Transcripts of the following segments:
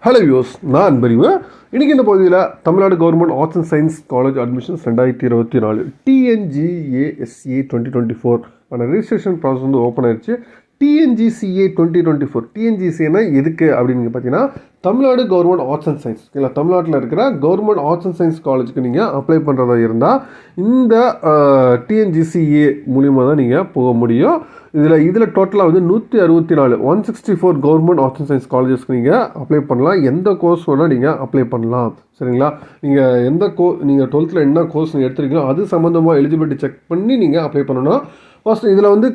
Hello use நான் அன்பறிவு. இன்றைக்கி இந்த பகுதியில் Tamil Nadu government arts and science college admissions 2024 TNGASCA 2024 ஆன ரிஜிஸ்ட்ரேஷன் ப்ராசஸ் வந்து ஓப்பன் ஆயிடுச்சு. TNGCA 2024 டிஎன்ஜிசிஏனா எதுக்கு அப்படின்னு பார்த்தீங்கன்னா Tamil Nadu government arts and science இல்லை தமிழ்நாட்டில் இருக்கிற கவர்மெண்ட் ஆர்ட்ஸ் அண்ட் சயின்ஸ் காலேஜுக்கு நீங்கள் அப்ளை பண்ணுறதா இருந்தால் இந்த டிஎன்ஜிசிஏ மூலிமா தான் நீங்கள் போக முடியும். இதில் டோட்டலாக வந்து 164 கவர்மெண்ட் ஆர்ட்ஸ் அண்ட் சயின்ஸ் காலேஜஸ்க்கு நீங்கள் அப்ளை பண்ணலாம். எந்த கோர்ஸ் வேணால் நீங்கள் அப்ளை பண்ணலாம். சரிங்களா? நீங்கள் நீங்கள் 12th என்ன கோர்ஸ் நீங்கள் எடுத்துருக்கீங்களோ அது சம்மந்தமாக எலிஜிபிலிட்டி செக் பண்ணி நீங்கள் அப்ளை பண்ணணும். ஃபர்ஸ்ட் இதில் வந்து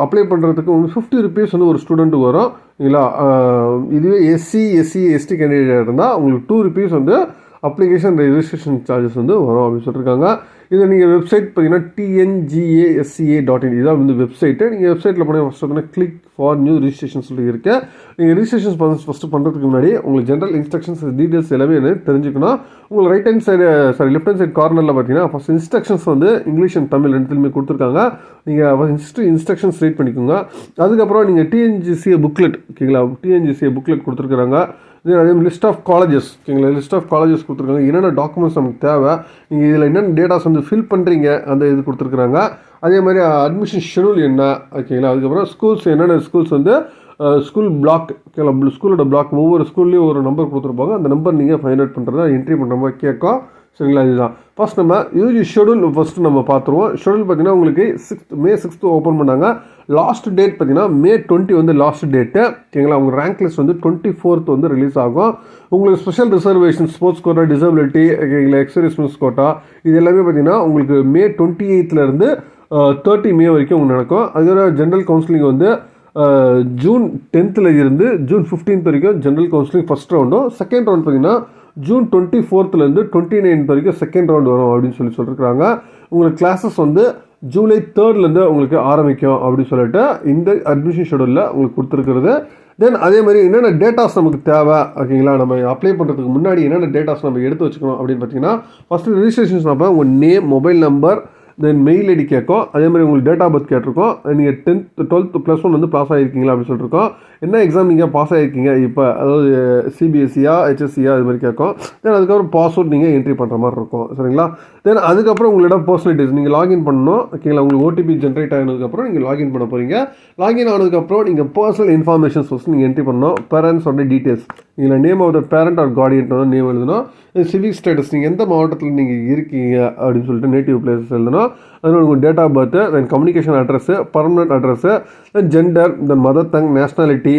அப்ளை பண்ணுறதுக்கு உங்களுக்கு 50 rupees வந்து ஒரு ஸ்டூடெண்ட்டுக்கு வரும். இல்லைங்களா? இதுவே SC/SC கேண்டிடேட் இருந்தால் உங்களுக்கு 2 rupees வந்து அப்ளிகேஷன் ரெஜிஸ்ட்ரேஷன் சார்ஜஸ் வந்து வரும் அப்படின்னு சொல்லியிருக்காங்க. இதை நீங்கள் வெப்சைட் பார்த்தீங்கன்னா TNGASCA.in இதுதான் வந்து வெப்சைட்டு. நீங்கள் வெப்சைட்டில் போனால் ஃபஸ்ட் பார்த்தீங்கன்னா கிளிக் ஃபார் நியூ ரிஜிஸ்ட்ரேஷன் சொல்லி இருக்கு. நீங்கள் ரிஜிஸ்ட்ரேஷன் ஃபஸ்ட்டு பண்ணுறதுக்கு முன்னாடி உங்களுக்கு ஜென்ரல் இன்ஸ்ட்ரக்ஷன்ஸ் டீட்டெயில்ஸ் எல்லாமே தெரிஞ்சுக்கணும். உங்களுக்கு லெஃப்ட் ஹேண்ட் சைட் கார்னரில் பார்த்தீங்கன்னா ஃபஸ்ட் இன்ஸ்ட்ரக்ஷன்ஸ் வந்து இங்கிலீஷ் அண்ட் தமிழ் ரெண்டுத்துலையுமே கொடுத்துருக்காங்க. நீங்கள் ஃபஸ்ட்டு இன்ஸ்ட்ரக்ஷன்ஸ் ரீட் பண்ணிக்கோங்க. அதுக்கப்புறம் நீங்கள் TNGCA புக்லெட் ஓகேங்களா, TNGCA புக்லெட் கொடுத்துருக்குறாங்க. அதே மாதிரி லிஸ்ட் ஆஃப் காலேஜஸ் ஓகேங்களா, லிஸ்ட் ஆஃப் காலேஜஸ் கொடுத்துருக்காங்க. என்னென்ன டாக்குமெண்ட்ஸ் நமக்கு தேவை, நீங்கள் இதில் என்னென்ன டேட்டாஸ் வந்து ஃபில் பண்ணுறீங்க அந்த இது கொடுத்துருக்குறாங்க. அதே மாதிரி அட்மிஷன் ஷெடியூல் என்ன ஓகேங்களா. அதுக்கப்புறம் ஸ்கூல்ஸ் என்னென்ன ஸ்கூல்ஸ் வந்து ஸ்கூல் பிளாக் ஓகேங்களா, ஸ்கூலோட பிளாக் ஒவ்வொரு ஸ்கூல்லேயும் ஒரு நம்பர் கொடுத்துருப்பாங்க. அந்த நம்பர் நீங்கள் ஃபைண்ட் அவுட் பண்ணுறதா என்ட்ரி பண்ணுற மாதிரி கேட்கும். சரிங்களா? இதுதான் ஃபஸ்ட் நம்ம யூஜி ஷெடியூல் ஃபஸ்ட்டு நம்ம பார்த்துருவோம். ஷெடியூல் பார்த்தீங்கன்னா உங்களுக்கு May 6th ஓப்பன் பண்ணாங்க. லாஸ்ட் டேட் பார்த்தீங்கன்னா May 20 வந்து லாஸ்ட் டேட்டு ஓகேங்களா. உங்கள் ரேங்க் லிஸ்ட் வந்து 24th வந்து ரிலீஸ் ஆகும். உங்களுக்கு special reservation, sports quota, disability ஓகேங்களா, எக்ஸர்வீஸ்மென்ஸ் கோட்டா இது எல்லாமே பார்த்தீங்கன்னா உங்களுக்கு May 28th 30 May வரைக்கும் உங்களுக்கு நடக்கும். அதுக்கப்புறம் ஜென்ரல் கவுன்சிலிங் வந்து June 10th இருந்து June 15th வரைக்கும் ஜென்ரல் கவுன்சிலிங் ஃபஸ்ட் ரவுண்டும், செகண்ட் ரவுண்ட் பார்த்தீங்கன்னா June 24th 29th வரைக்கும் செகண்ட் ரவுண்ட் வரும் அப்படின்னு சொல்லியிருக்காங்க. உங்களுக்கு கிளாஸஸ் வந்து July 3rd உங்களுக்கு ஆரம்பிக்கும் அப்படின்னு சொல்லிட்டு இந்த அட்மிஷன் ஷெடியூலில் உங்களுக்கு கொடுத்துருக்குறது. தென் அதே மாதிரி என்னென்ன டேட்டாஸ் நமக்கு தேவை ஓகேங்களா, நம்ம அப்ளை பண்ணுறதுக்கு முன்னாடி என்னென்ன டேட்டாஸ் நம்ம எடுத்து வச்சுக்கணும் அப்படின்னு பார்த்தீங்கன்னா ஃபஸ்ட்டு ரிஜிஸ்ட்ரேஷன்ஸ் அப்போ உங்கள் நேம், மொபைல் நம்பர், தென் மெயில் ஐடி கேட்கும். அதே மாதிரி உங்களுக்கு டேட் ஆஃப் பர்த் கேட்டிருக்கோம். நீங்கள் 10th 12th +1 வந்து பாஸ் ஆகிருக்கீங்களா அப்படின்னு சொல்லியிருக்கோம். என்ன எக்ஸாம் நீங்கள் பாஸ் ஆகிருக்கீங்க இப்போ, அதாவது CBSEயா HSCயா அது மாதிரி கேட்கும். தென் அதுக்கப்புறம் பாஸ்வேர்ட் நீங்கள் என்ட்ரி பண்ணுற மாதிரி இருக்கும். சரிங்களா? தென் அதுக்கப்புறம் உங்களோட பர்சனலிட்டிஸ் நீங்கள் லாகின் பண்ணணும் ஓகேங்களா. உங்களுக்கு OTP ஜென்ரேட் ஆனதுக்கப்புறம் நீங்கள் லாகின் பண்ண போகிறீங்க. லாகின் ஆனதுக்கப்புறம் நீங்கள் பர்சனல் இன்ஃபர்மேஷன்ஸ் ஃபஸ்ட் நீங்கள் என்ட்ரி பண்ணணும். பேரண்ட்ஸோட டீட்டெயில்ஸ், இதில் name of the parent or guardian name எழுதணும். சிவிக் ஸ்டேட்டஸ், நீங்கள் எந்த மாவட்டத்தில் நீங்கள் இருக்கீங்க அப்படின்னு சொல்லிட்டு நேட்டிவ் பிளேசஸ் எழுதணும். அதனால் உங்கள் date of birth, then communication address, permanent address, then gender, then mother tongue, nationality,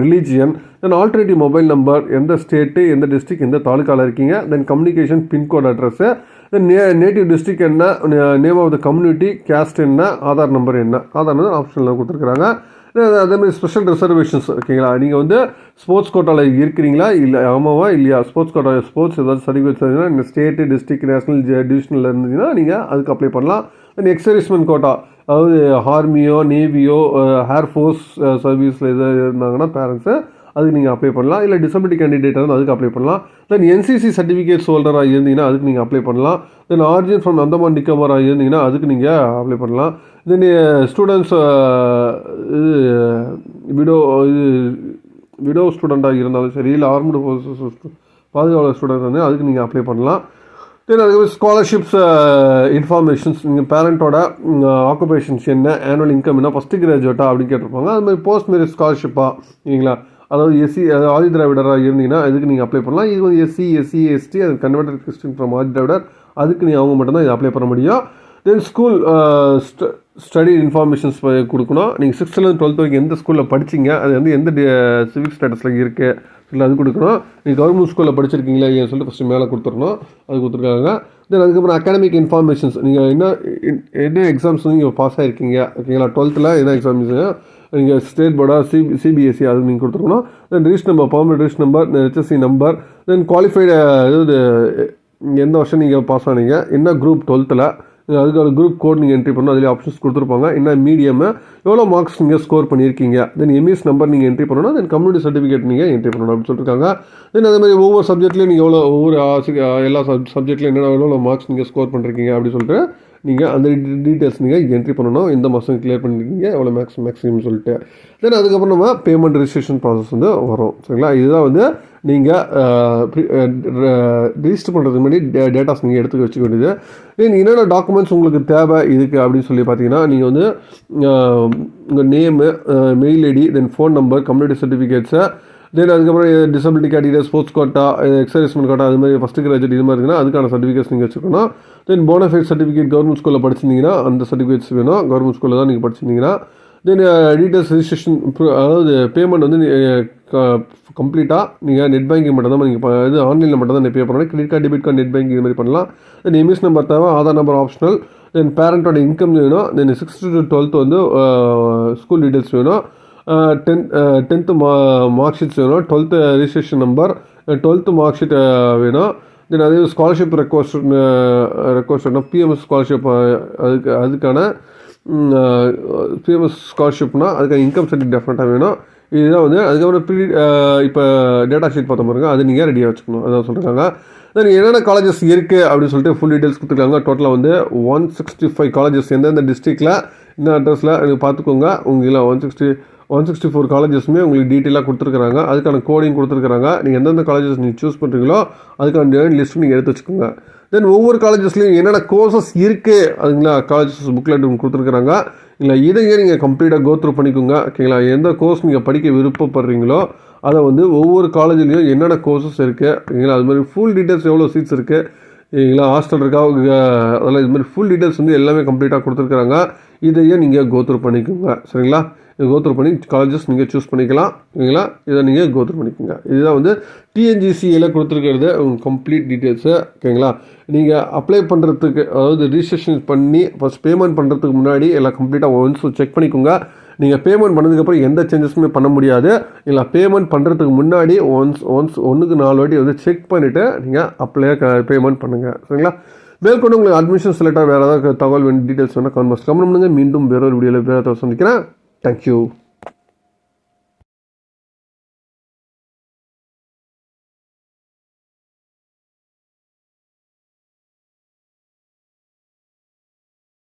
religion, then alternative mobile number, எந்த ஸ்டேட்டு, எந்த டிஸ்ட்ரிக்ட், எந்த தாலுக்காவில் இருக்கீங்க, then communication pincode address, then native district என்ன, name of the community, caste என்ன, Aadhaar number என்ன, Aadhaar number ஆப்ஷனில் கொடுத்துருக்குறாங்க. அதே மாதிரி ஸ்பெஷல் ரிசர்வேஷன்ஸ் ஓகேங்களா. நீங்கள் வந்து ஸ்போர்ட்ஸ் கோட்டாவில் இருக்கிறீங்களா இல்லை, ஆமாவா இல்லையா, ஸ்போர்ட்ஸ் கோட்டா ஸ்போர்ட்ஸ் ஏதாவது சர்டிஃபிகேட்ஸ் இருந்தீங்கன்னா இந்த ஸ்டேட்டு, டிஸ்ட்ரிக்ட், நேஷனல், டிவிஷனில் இருந்தீங்கன்னா நீங்கள் அதுக்கு அப்ளை பண்ணலாம். தென் எக்ஸர்வீஸ்மென்ட் கோட்டா, அதாவது ஆர்மியோ, நேவியோ, ஏர்ஃபோர்ஸ் சர்வீஸில் எதாவது இருந்தாங்கன்னா பேரண்ட்ஸு அதுக்கு நீங்கள் அப்ளை பண்ணலாம். இல்லை டிசபிலிட்டி கேண்டிடேட் வந்து அதுக்கு அப்ளை பண்ணலாம். தென் NCC சர்டிஃபிகேட்ஸ் ஹோல்டராக இருந்தீங்கன்னா அதுக்கு நீங்கள் அப்ளை பண்ணலாம். தென் ஆரிஜின் ஃப்ரம் அந்தமான் நிக்கோபாராக இருந்தீங்கன்னா அதுக்கு நீங்கள் அப்ளை பண்ணலாம். தென் ஸ்டூடெண்ட்ஸ் விடோ ஸ்டூடெண்ட்டாக இருந்தாலும் சரி, இல்லை ஆர்ம்டு ஃபோர்ஸஸ் பாதுகாவலர் ஸ்டூடெண்ட் வந்து அதுக்கு நீங்கள் அப்ளை பண்ணலாம். தென் அதுக்கு ஸ்காலர்ஷிப்ஸ் இன்ஃபர்மேஷன்ஸ், நீங்கள் பேரண்ட்டோட ஆக்குபேஷன்ஸ் என்ன, ஆனுவல் இன்கம் என்ன, ஃபஸ்ட்டு கிராஜுவேட்டா அப்படின்னு கேட்டிருப்பாங்க. அது மாதிரி போஸ்ட் மேரேஜ் ஸ்காலர்ஷிப்பா இல்லைங்களா, அதாவது அதாவது ஆதி திராவிடராக இருந்தீங்கன்னா அதுக்கு நீங்கள் அப்ளை பண்ணலாம். இது வந்து SC, SC, ST அது converted Christian from Adi Dravidar, அதுக்கு நீங்கள் அவங்க மட்டும்தான் இதை அப்ளை பண்ண முடியும். தென் ஸ்கூல் ஸ்டடி இன்ஃபர்மேஷன்ஸ் கொடுக்கணும். நீங்கள் 6th 12th வரைக்கும் எந்த ஸ்கூலில் படிச்சிங்க, அது வந்து எந்த சிவிக் ஸ்டேட்டஸில் இருக்குது இல்லை அது கொடுக்கணும். நீங்கள் கவர்மெண்ட் ஸ்கூலில் படிச்சிருக்கீங்களா ஏன்னு சொல்லிட்டு ஃபஸ்ட்டு மேலே கொடுத்துடணும், அது கொடுத்துருக்காங்க. தென் அதுக்கப்புறம் அகாடமிக் இன்ஃபர்மேஷன்ஸ், நீங்கள் என்ன எக்ஸாம்ஸ் நீங்கள் பாஸ் ஆகிருக்கீங்க ஓகேங்களா, 12th என்ன எக்ஸாம்ஸ் நீங்கள் ஸ்டேட் போர்டா, CBSE அது நீங்கள் கொடுத்துருக்கணும். Then register number, permanent register number, HSC number, then qualified அதாவது எந்த வருஷம் நீங்கள் பாஸ் ஆனீங்க, என்ன குரூப் 12th அதுக்கு ஒரு குரூப் கோட் நீங்கள் என்ட்ரி பண்ணணும். அதில் ஆப்ஷன்ஸ் கொடுத்துருப்பாங்க. என்ன மீடியமு, எவ்வளோ மார்க்ஸ் நீங்கள் ஸ்கோர் பண்ணியிருக்கீங்க, தென் MS நம்பர் நீங்கள் என்ட்ரி பண்ணணும். தென் கம்யூனிட்டி சர்டிஃபிகேட் நீங்கள் என்ட்ரி பண்ணணும் அப்படின்னு சொல்லியிருக்காங்க. தென் அதே மாதிரி ஒவ்வொரு சப்ஜெக்ட்லேயும் நீங்கள் எவ்வளோ ஒவ்வொரு எல்லா சப்ஜெக்ட்லையும் எவ்வளோ மார்க்ஸ் நீங்கள் ஸ்கோர் பண்ணிருக்கீங்க அப்படின்னு சொல்லிட்டு நீங்கள் அந்த டீட்டெயில்ஸ் நீங்கள் என்ட்ரி பண்ணணும், எந்த மாதம் கிளியர் பண்ணிருக்கீங்க, எவ்வளோ மேக்ஸிமம் சொல்லிட்டு. தென் அதுக்கப்புறம் நம்ம பேமெண்ட் ரிஜிஸ்ட்ரேஷன் ப்ராசஸ் வந்து வரும். சரிங்களா, இதுதான் வந்து நீங்கள் ரிஜிஸ்டர் பண்ணுறதுக்கு முன்னாடி டேட்டாஸ் நீங்கள் எடுத்து வச்சுக்க வேண்டியது. தென் என்னென்ன டாக்குமெண்ட்ஸ் உங்களுக்கு தேவை இதுக்கு அப்படின்னு சொல்லி பார்த்தீங்கன்னா, நீங்கள் வந்து உங்கள் name, mail ID, then phone number, community சர்டிஃபிகேட்ஸை, தென் அதுக்கப்புறம் disability category, sports quota, exservicemen quota, அது மாதிரி ஃபஸ்ட்டு கிராஜுவேட் இது மாதிரி இருக்குன்னா அதுக்கான சர்டிஃபிகேட்ஸ் நீங்கள் வச்சுக்கணும். தென் போனஃபைட் சர்டிஃபிகேட், கவர்மெண்ட் ஸ்கூலில் படிச்சிருந்தீங்கன்னா அந்த சர்டிஃபிகேட்ஸ் வேணும், கவர்மெண்ட் ஸ்கூலில் தான் நீங்கள் படிச்சிருந்தீங்கன்னா. தென் டீட்டெயில்ஸ் ரிஜிஸ்ட்ரேஷன், அதாவது பேமெண்ட் வந்து கம்ப்ளீட்டாக நீங்கள் நெட் பேங்கிங் மட்டும் தான் நீங்கள் இது ஆன்லைனில் மட்டும் தான் பே பண்ணணும். Credit card, debit card, net banking இது மாதிரி பண்ணலாம். தென் எம்எஸ் நம்பர் தேவை, ஆதார் நம்பர் ஆப்ஷனல். தென் பேரண்ட்டோட இன்கம் வேணும். தென் 6th to 12th வந்து ஸ்கூல் டீட்டெயில்ஸ் வேணும். 10th மார்க் ஷீட்ஸ் வேணும். 12th registration number, 12th mark sheet வேணும். தென் அதே ஸ்காலர்ஷிப் ரெக்வஸ்ட்னா பிஎம்எஸ் ஸ்காலர்ஷிப், அதுக்கான பிஎம்எஸ் ஸ்காலர்ஷிப்னா அதுக்கான இன்கம் சர்டிஃபிகேட் டெஃபினட்டாக வேணும். இதுதான் வந்து அதுக்கப்புறம் இப்போ டேட்டா ஷீட் பார்த்த பாருங்க, அது நீங்கள் ரெடியாக வச்சுக்கணும், அதான் சொல்கிறாங்க. தென் என்னென்ன காலேஜஸ் இருக்குது அப்படின்னு சொல்லிட்டு ஃபுல் டீட்டெயில்ஸ் கொடுத்துருக்காங்க. டோட்டலாக வந்து 165 காலேஜஸ் எந்தெந்த டிஸ்ட்ரிக்டில் இந்த அட்ரஸில் எனக்கு பார்த்துக்கோங்க. உங்களுக்கு 164 காலேஜஸுமே உங்களுக்கு டீட்டெயிலாக கொடுத்துருக்குறாங்க. அதுக்கான கோடிங் கொடுத்துருக்குறாங்க. நீங்கள் எந்தெந்த காலேஜஸ் நீங்கள் சூஸ் பண்ணுறீங்களோ அதுக்கான லிஸ்ட்டு நீங்கள் எடுத்து வச்சுக்கோங்க. தென் ஒவ்வொரு காலேஜஸ்லையும் என்னென்ன கோர்சஸ் இருக்குது அதுங்களா காலேஜஸ் புக்லெட் கொடுத்துருக்குறாங்க. இல்லை இதையே நீங்கள் கம்ப்ளீட்டாக கோத்ரூ பண்ணிக்கோங்க. ஓகேங்களா, எந்த கோர்ஸ் நீங்கள் படிக்க விருப்பப்படுறீங்களோ அதை வந்து ஒவ்வொரு காலேஜ்லேயும் என்னென்ன கோர்சஸ் இருக்குது ஓகேங்களா, அது மாதிரி ஃபுல் டீட்டெயில்ஸ் எவ்வளோ சீட்ஸ் இருக்குது இல்லைங்களா, ஹாஸ்டல் இருக்கா, அதெல்லாம் இது மாதிரி ஃபுல் டீட்டெயில்ஸ் வந்து எல்லாமே கம்ப்ளீட்டாக கொடுத்துருக்குறாங்க. இதையே நீங்கள் கோத்ரூ பண்ணிக்கோங்க. சரிங்களா, கோத்ரூ பண்ணி காலேஜஸ் நீங்கள் சூஸ் பண்ணிக்கலாம். ஓகேங்களா, இதை நீங்கள் கோத்ரூ பண்ணிக்கோங்க. இதுதான் வந்து டிஎன்ஜிசியில் கொடுத்துருக்கிறது கம்ப்ளீட் டீட்டெயில்ஸு. ஓகேங்களா, நீங்கள் அப்ளை பண்ணுறதுக்கு, அதாவது ரிஜிஸ்ட்ரேஷன் பண்ணி ஃபஸ்ட் பேமெண்ட் பண்ணுறதுக்கு முன்னாடி எல்லாம் கம்ப்ளீட்டாக ஒன்ஸ் செக் பண்ணிக்கோங்க. நீங்கள் பேமெண்ட் பண்ணதுக்கப்புறம் எந்த சேஞ்சஸுமே பண்ண முடியாது. இல்லை பேமெண்ட் பண்ணுறதுக்கு முன்னாடி ஒன்ஸ் 1-4 வாட்டி வந்து செக் பண்ணிவிட்டு நீங்கள் பேமெண்ட் பண்ணுங்கள். சரிங்களா, மேற்கொண்டு உங்களுக்கு அட்மிஷன் செலக்டாக வேறு ஏதாவது தகவல் வேணும், டீட்டெயில்ஸ் வேணால் கமெண்ட் பண்ணுங்கள். மீண்டும் வேறொரு வீடியோவில் வேறு ஏதாவது சந்திக்கிறேன். தேங்க்யூ.